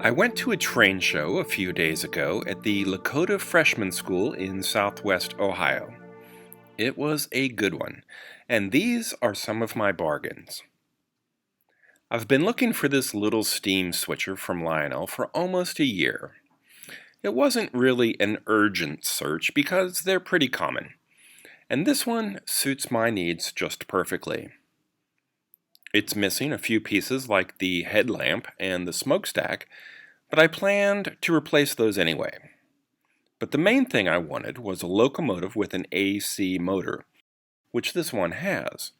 I went to a train show a few days ago at the Lakota Freshman School in southwest Ohio. It was a good one, and these are some of my bargains. I've been looking for this little steam switcher from Lionel for almost a year. It wasn't really an urgent search because they're pretty common, and this one suits my needs just perfectly. It's missing a few pieces like the headlamp and the smokestack, but I planned to replace those anyway. But the main thing I wanted was a locomotive with an AC motor, which this one has.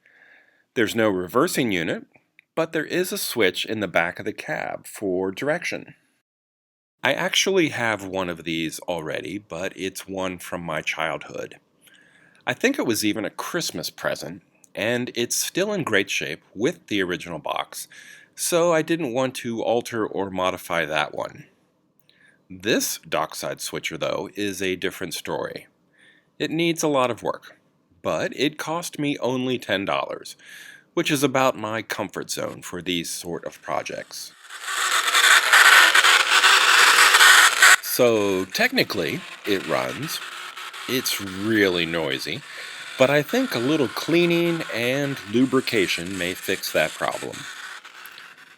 There's no reversing unit, but there is a switch in the back of the cab for direction. I actually have one of these already, but it's one from my childhood. I think it was even a Christmas present, and it's still in great shape with the original box, so I didn't want to alter or modify that one. This dockside switcher, though, is a different story. It needs a lot of work, but it cost me only $10, which is about my comfort zone for these sort of projects. So technically, it runs. It's really noisy, but I think a little cleaning and lubrication may fix that problem.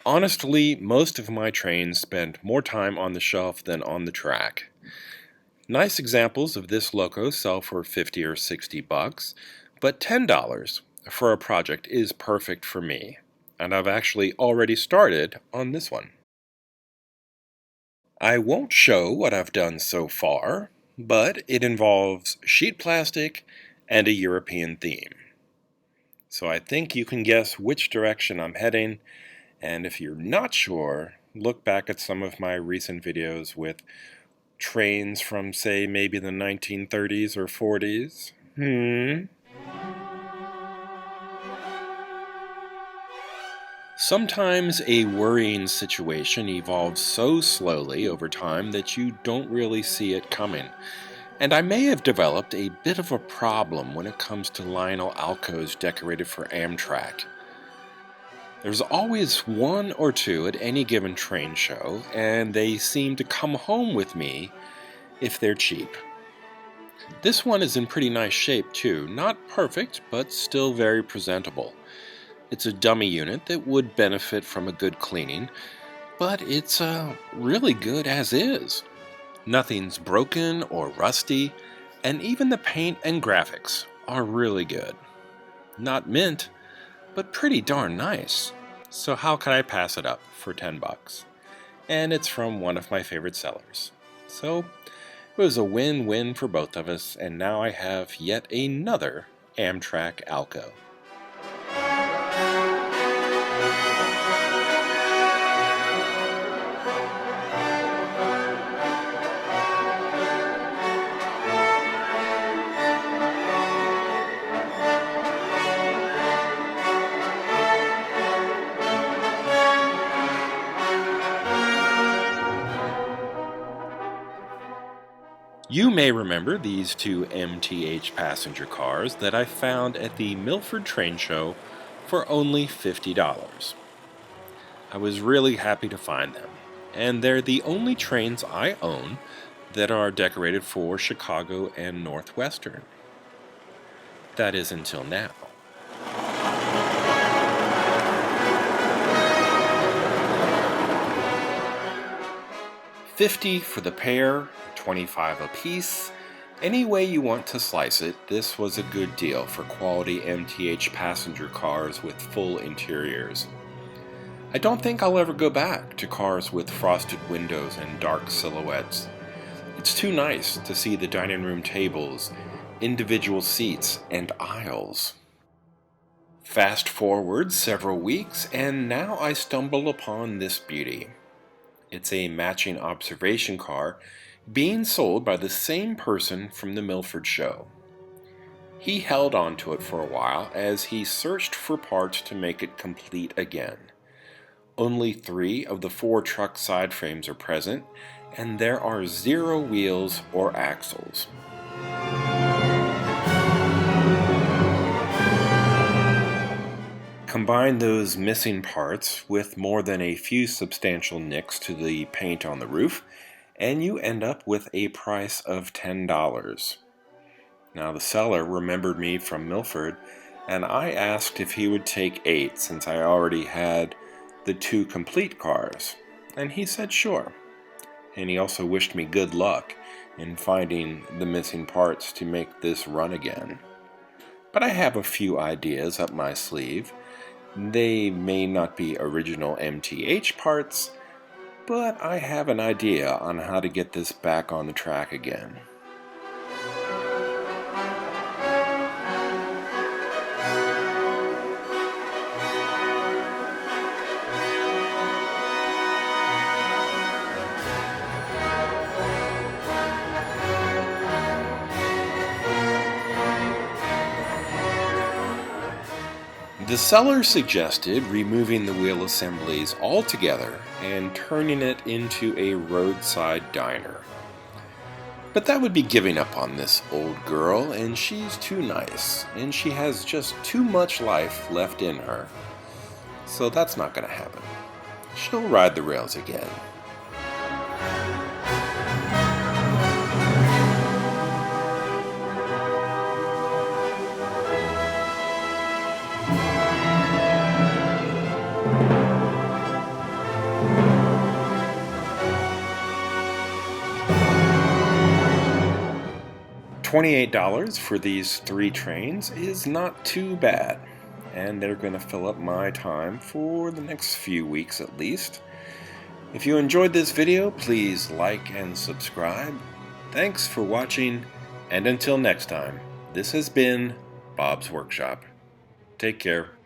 Honestly, most of my trains spend more time on the shelf than on the track. Nice examples of this loco sell for $50 or $60, but $10 for a project is perfect for me, and I've actually already started on this one. I won't show what I've done so far, but it involves sheet plastic and a European theme. So I think you can guess which direction I'm heading, and if you're not sure, look back at some of my recent videos with trains from, say, maybe the 1930s or 40s. Sometimes a worrying situation evolves so slowly over time that you don't really see it coming. And I may have developed a bit of a problem when it comes to Lionel Alcos decorated for Amtrak. There's always one or two at any given train show, and they seem to come home with me if they're cheap. This one is in pretty nice shape too, not perfect, but still very presentable. It's a dummy unit that would benefit from a good cleaning, but it's really good as is. Nothing's broken or rusty, and even the paint and graphics are really good. Not mint, but pretty darn nice. So how can I pass it up for $10? And it's from one of my favorite sellers. So it was a win-win for both of us, and now I have yet another Amtrak Alco. You may remember these two MTH passenger cars that I found at the Milford Train Show for only $50. I was really happy to find them, and they're the only trains I own that are decorated for Chicago and Northwestern. That is until now. $50 for the pair, $25 a piece. Any way you want to slice it, this was a good deal for quality MTH passenger cars with full interiors. I don't think I'll ever go back to cars with frosted windows and dark silhouettes. It's too nice to see the dining room tables, individual seats, and aisles. Fast forward several weeks, and now I stumble upon this beauty. It's a matching observation car being sold by the same person from the Milford show. He held on to it for a while as he searched for parts to make it complete again. Only 3 of the 4 truck side frames are present, and there are 0 wheels or axles. combine those missing parts with more than a few substantial nicks to the paint on the roof, and you end up with a price of $10. Now the seller remembered me from Milford, and I asked if he would take 8 since I already had the 2 complete cars, and he said sure. And he also wished me good luck in finding the missing parts to make this run again. But I have a few ideas up my sleeve. They may not be original MTH parts, but I have an idea on how to get this back on the track again. The seller suggested removing the wheel assemblies altogether and turning it into a roadside diner. But that would be giving up on this old girl, and she's too nice, and she has just too much life left in her. So that's not going to happen. She'll ride the rails again. $28 for these 3 trains is not too bad, and they're going to fill up my time for the next few weeks at least. If you enjoyed this video, please like and subscribe. Thanks for watching, and until next time, this has been Bob's Workshop. Take care.